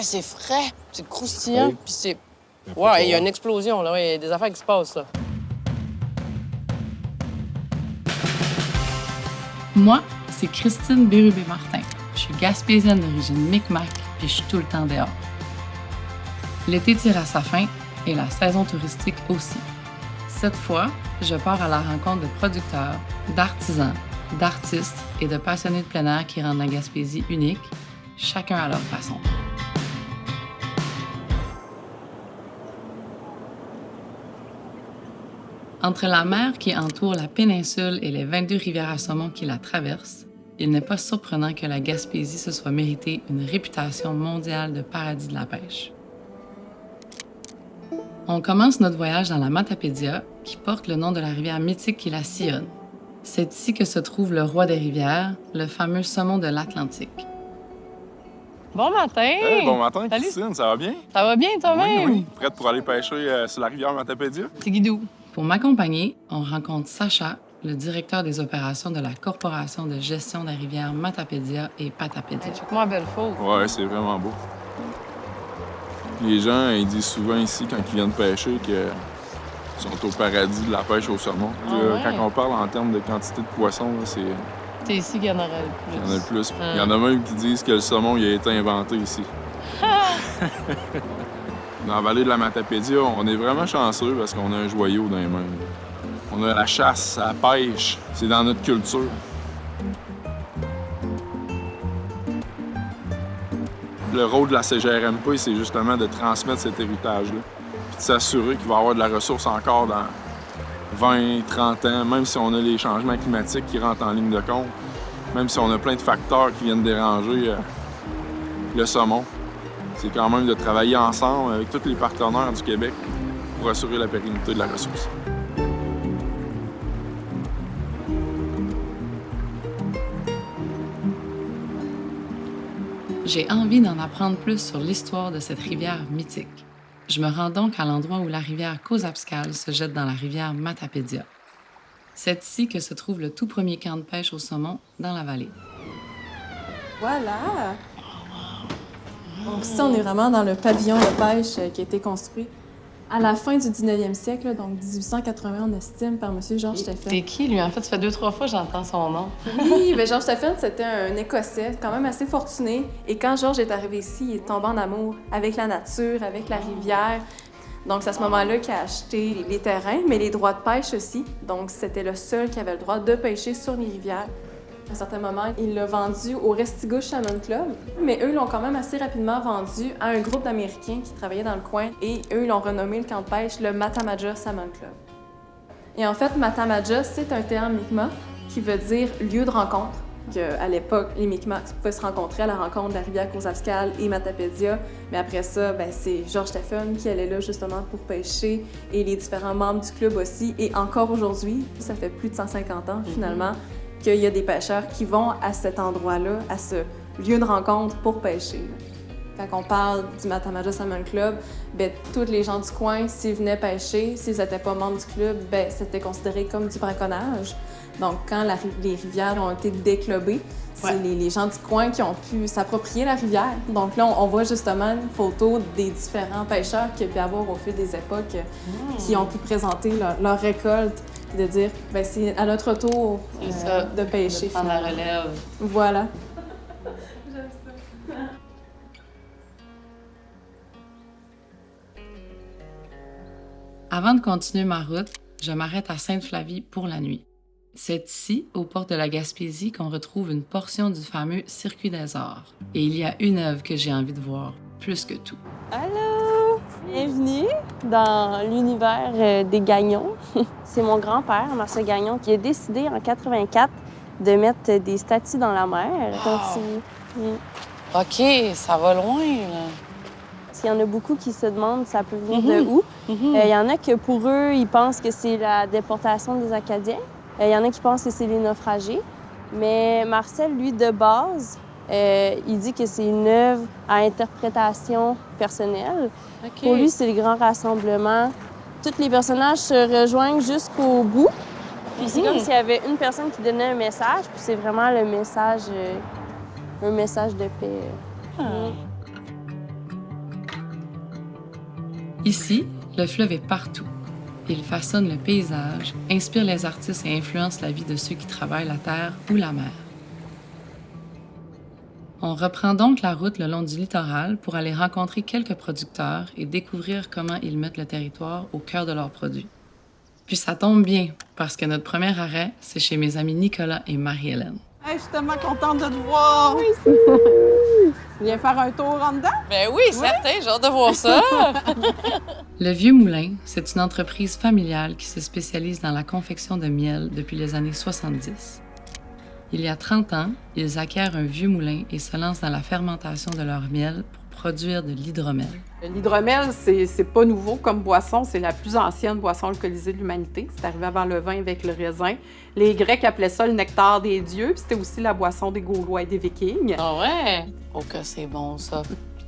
c'est frais, c'est croustillant, Oui. puis c'est... Ouais, il y a une explosion, là. Il y a des affaires qui se passent, là. Moi, c'est Christine Bérubé-Martin. Je suis gaspésienne d'origine Micmac, puis je suis tout le temps dehors. L'été tire à sa fin et la saison touristique aussi. Cette fois, je pars à la rencontre de producteurs, d'artisans, d'artistes et de passionnés de plein air qui rendent la Gaspésie unique, chacun à leur façon. Entre la mer qui entoure la péninsule et les 22 rivières à saumon qui la traversent, il n'est pas surprenant que la Gaspésie se soit méritée une réputation mondiale de paradis de la pêche. On commence notre voyage dans la Matapédia, qui porte le nom de la rivière mythique qui la sillonne. C'est ici que se trouve le roi des rivières, le fameux saumon de l'Atlantique. Bon matin! Hey, bon matin, Salut. Christine, ça va bien? Ça va bien, toi-même? Oui. Prête pour aller pêcher sur la rivière Matapédia? C'est Guidou. Pour m'accompagner, on rencontre Sacha, le directeur des opérations de la Corporation de gestion des rivières Matapédia et Patapédia. Hey, check-moi la belle faute. Ouais, c'est vraiment beau. Les gens, ils disent souvent ici, quand ils viennent pêcher, qu'ils sont au paradis de la pêche au saumon. Ah ouais? Quand on parle en termes de quantité de poissons, là, c'est... C'est ici qu'il y en aurait le Il plus. y en a le plus. Il y en a même qui disent que le saumon il a été inventé ici. Dans la vallée de la Matapédia, on est vraiment chanceux parce qu'on a un joyau dans les mains. On a la chasse, la pêche, c'est dans notre culture. Le rôle de la CGRMP, c'est justement de transmettre cet héritage-là, puis de s'assurer qu'il va y avoir de la ressource encore dans 20, 30 ans, même si on a les changements climatiques qui rentrent en ligne de compte, même si on a plein de facteurs qui viennent déranger le saumon. C'est quand même de travailler ensemble avec tous les partenaires du Québec pour assurer la pérennité de la ressource. J'ai envie d'en apprendre plus sur l'histoire de cette rivière mythique. Je me rends donc à l'endroit où la rivière Cozapscal se jette dans la rivière Matapédia. C'est ici que se trouve le tout premier camp de pêche au saumon dans la vallée. Voilà! Donc ça, on est vraiment dans le pavillon de pêche qui a été construit à la fin du 19e siècle, donc 1880, on estime, par M. Georges Stephen. C'est qui, lui? En fait, ça fait 2-3 fois que j'entends son nom. Oui, bien Georges Stephen, c'était un Écossais quand même assez fortuné. Et quand Georges est arrivé ici, il est tombé en amour avec la nature, avec la rivière. Donc, c'est à ce moment-là qu'il a acheté les terrains, mais les droits de pêche aussi. Donc, c'était le seul qui avait le droit de pêcher sur les rivières. À un certain moment, il l'a vendu au Restigouche Salmon Club, mais eux l'ont quand même assez rapidement vendu à un groupe d'Américains qui travaillaient dans le coin et eux l'ont renommé le camp de pêche le Matamaja Salmon Club. Et en fait, Matamaja, c'est un terme Mi'kmaq qui veut dire lieu de rencontre. À l'époque, les Mi'kmaq pouvaient se rencontrer à la rencontre de la rivière Cozapscal et Matapédia, mais après ça, c'est Georges Stephen qui allait là justement pour pêcher et les différents membres du club aussi. Et encore aujourd'hui, ça fait plus de 150 ans finalement, qu'il y a des pêcheurs qui vont à cet endroit-là, à ce lieu de rencontre pour pêcher. Quand on parle du Matamaja Salmon Club, tous les gens du coin, s'ils venaient pêcher, s'ils n'étaient pas membres du club, c'était considéré comme du braconnage. Donc, quand les rivières ont été déclobées, c'est les gens du coin qui ont pu s'approprier la rivière. Donc là, on voit justement une photo des différents pêcheurs qu'il y a pu avoir au fil des époques qui ont pu présenter leur récolte et de dire, c'est à notre tour de pêcher. De prendre la relève. Voilà. Avant de continuer ma route, je m'arrête à Sainte-Flavie pour la nuit. C'est ici, aux portes de la Gaspésie, qu'on retrouve une portion du fameux Circuit des Arts. Et il y a une œuvre que j'ai envie de voir, plus que tout. Allô! Bienvenue dans l'univers des Gagnons. C'est mon grand-père, Marcel Gagnon, qui a décidé en 84 de mettre des statues dans la mer. OK, ça va loin, là. Il y en a beaucoup qui se demandent ça peut venir de où. Il y en a que pour eux, ils pensent que c'est la déportation des Acadiens. Il y en a qui pensent que c'est les naufragés. Mais Marcel, lui, de base, il dit que c'est une œuvre à interprétation personnelle. Okay. Pour lui, c'est le grand rassemblement. Tous les personnages se rejoignent jusqu'au bout. Puis c'est comme s'il y avait une personne qui donnait un message, puis c'est vraiment le message, un message de paix. Ici, le fleuve est partout. Il façonne le paysage, inspire les artistes et influence la vie de ceux qui travaillent la terre ou la mer. On reprend donc la route le long du littoral pour aller rencontrer quelques producteurs et découvrir comment ils mettent le territoire au cœur de leurs produits. Puis ça tombe bien, parce que notre premier arrêt, c'est chez mes amis Nicolas et Marie-Hélène. Hey, je suis tellement contente de te voir! Viens faire un tour en dedans? Ben oui, certain, j'ai hâte de voir ça. Le Vieux Moulin, c'est une entreprise familiale qui se spécialise dans la confection de miel depuis les années 70. Il y a 30 ans, ils acquièrent un vieux moulin et se lancent dans la fermentation de leur miel pour produire de l'hydromel. L'hydromel, c'est pas nouveau comme boisson. C'est la plus ancienne boisson alcoolisée de l'humanité. C'est arrivé avant le vin avec le raisin. Les Grecs appelaient ça le nectar des dieux, puis c'était aussi la boisson des Gaulois et des Vikings. Ah ouais? Oh que c'est bon, ça.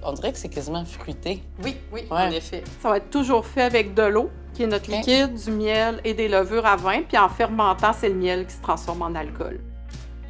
On dirait que c'est quasiment fruité. Oui, en effet. Ça va être toujours fait avec de l'eau, qui est notre liquide, du miel et des levures à vin. Puis en fermentant, c'est le miel qui se transforme en alcool.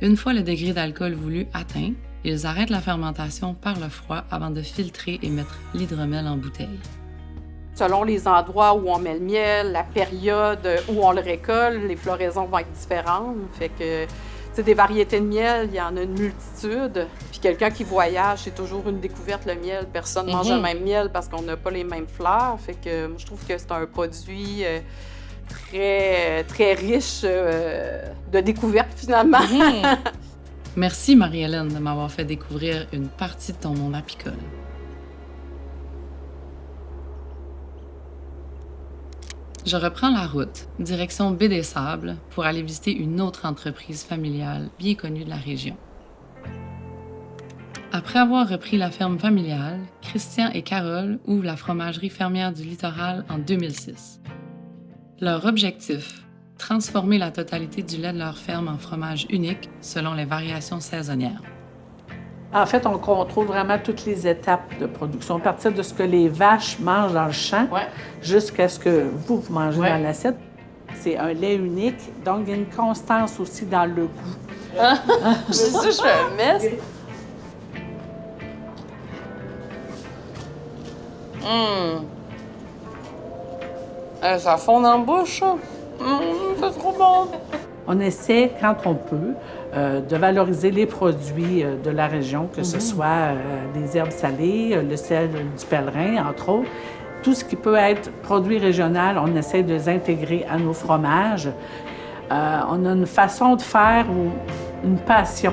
Une fois le degré d'alcool voulu atteint, ils arrêtent la fermentation par le froid avant de filtrer et mettre l'hydromel en bouteille. Selon les endroits où on met le miel, la période où on le récolte, les floraisons vont être différentes. Fait que, tu sais, des variétés de miel, il y en a une multitude. Puis quelqu'un qui voyage, c'est toujours une découverte, le miel. Personne ne mange le même miel parce qu'on n'a pas les mêmes fleurs. Fait que moi, je trouve que c'est un produit très riche de découvertes, finalement. Merci, Marie-Hélène, de m'avoir fait découvrir une partie de ton monde apicole. Je reprends la route, direction Baie des Sables, pour aller visiter une autre entreprise familiale bien connue de la région. Après avoir repris la ferme familiale, Christian et Carole ouvrent la fromagerie fermière du Littoral en 2006. Leur objectif, transformer la totalité du lait de leur ferme en fromage unique selon les variations saisonnières. En fait, on contrôle vraiment toutes les étapes de production, à partir de ce que les vaches mangent dans le champ jusqu'à ce que vous mangez dans l'assiette. C'est un lait unique, donc il y a une constance aussi dans le goût. Je sais, je fais un mess. Ça fond en bouche, ça. C'est trop bon. On essaie, quand on peut, de valoriser les produits de la région, que ce soit des herbes salées, le sel du pèlerin, entre autres. Tout ce qui peut être produit régional, on essaie de les intégrer à nos fromages. On a une façon de faire ou une passion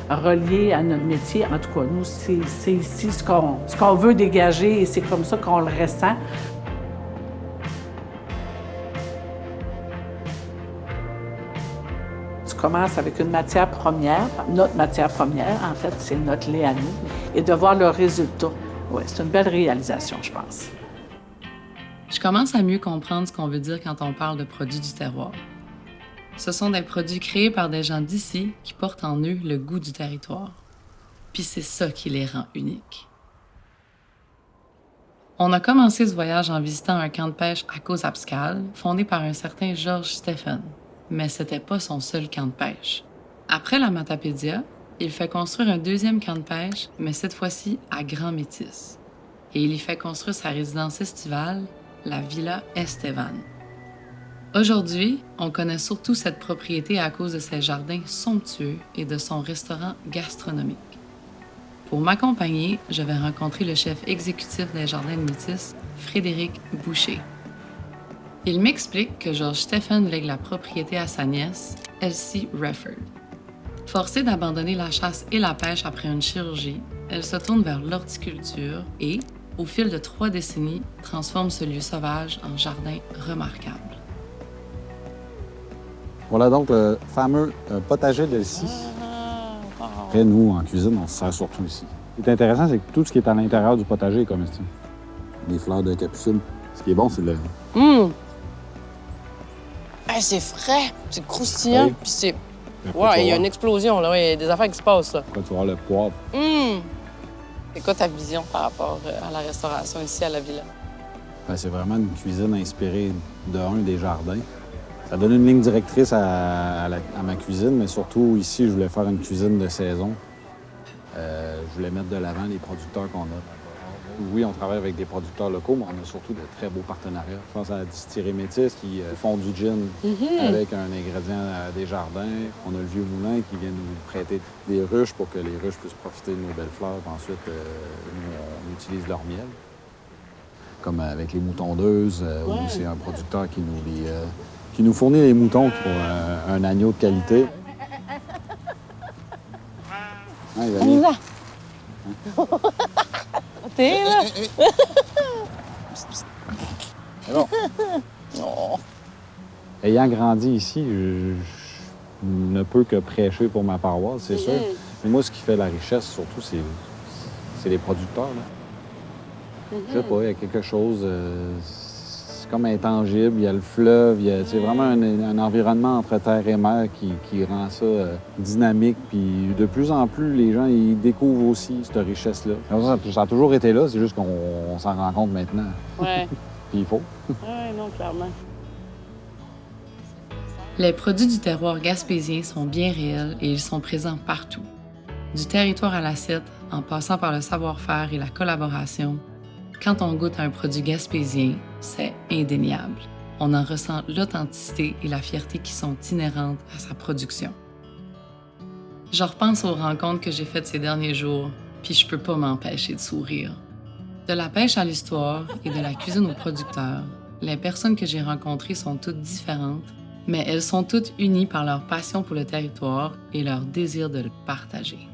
reliée à notre métier. En tout cas, nous, c'est ici ce qu'on veut dégager et c'est comme ça qu'on le ressent. Tu commences avec une matière première. Notre matière première, en fait, c'est notre lait à nous. Et de voir le résultat. Oui, c'est une belle réalisation, je pense. Je commence à mieux comprendre ce qu'on veut dire quand on parle de produits du terroir. Ce sont des produits créés par des gens d'ici qui portent en eux le goût du territoire. Puis c'est ça qui les rend uniques. On a commencé ce voyage en visitant un camp de pêche à Cozapscal, fondé par un certain Georges Stephen. Mais c'était pas son seul camp de pêche. Après la Matapédia, il fait construire un deuxième camp de pêche, mais cette fois-ci à Grand Métis. Et il y fait construire sa résidence estivale, la Villa Estevan. Aujourd'hui, on connaît surtout cette propriété à cause de ses jardins somptueux et de son restaurant gastronomique. Pour m'accompagner, je vais rencontrer le chef exécutif des Jardins de Métis, Frédéric Boucher. Il m'explique que Georges Stephen lègue la propriété à sa nièce, Elsie Refford. Forcée d'abandonner la chasse et la pêche après une chirurgie, elle se tourne vers l'horticulture et, au fil de 3 décennies, transforme ce lieu sauvage en jardin remarquable. Voilà donc le fameux potager d'Elsie. Après, nous, en cuisine, on se sert surtout ici. Ce qui est intéressant, c'est que tout ce qui est à l'intérieur du potager est comestible. Des fleurs de capucine. Ce qui est bon, c'est le... C'est frais, c'est croustillant, Oui. puis c'est... Après, Ouais, tu il y a vas une explosion, là. Il y a des affaires qui se passent, là. Après, tu vas voir le poivre. C'est quoi ta vision par rapport à la restauration ici à la Villa? Ben, c'est vraiment une cuisine inspirée des jardins. Ça donne une ligne directrice à ma cuisine, mais surtout ici, je voulais faire une cuisine de saison. Je voulais mettre de l'avant les producteurs qu'on a. Oui, on travaille avec des producteurs locaux, mais on a surtout de très beaux partenariats. Je pense à la distillerie Métis qui font du gin avec un ingrédient des jardins. On a le Vieux Moulin qui vient nous prêter des ruches pour que les ruches puissent profiter de nos belles fleurs. Puis ensuite, nous, on utilise leur miel. Comme avec les moutondeuses, où c'est un producteur qui nous fournit les moutons pour un agneau de qualité. Ah, il va On y venir. va. T'es là. C'est bon. Ayant grandi ici, je ne peux que prêcher pour ma paroisse, c'est sûr. Mais moi, ce qui fait la richesse, surtout, c'est les producteurs. Là. Je sais pas, il y a quelque chose... c'est comme intangible. Il y a le fleuve. C'est vraiment un environnement entre terre et mer qui rend ça dynamique. Puis de plus en plus, les gens ils découvrent aussi cette richesse-là. Ça a toujours été là, c'est juste qu'on s'en rend compte maintenant. Ouais. Puis il faut. Ouais, non, clairement. Les produits du terroir gaspésien sont bien réels et ils sont présents partout. Du territoire à l'assiette, en passant par le savoir-faire et la collaboration, quand on goûte à un produit gaspésien, c'est indéniable. On en ressent l'authenticité et la fierté qui sont inhérentes à sa production. Je repense aux rencontres que j'ai faites ces derniers jours, puis je peux pas m'empêcher de sourire. De la pêche à l'histoire et de la cuisine aux producteurs, les personnes que j'ai rencontrées sont toutes différentes, mais elles sont toutes unies par leur passion pour le territoire et leur désir de le partager.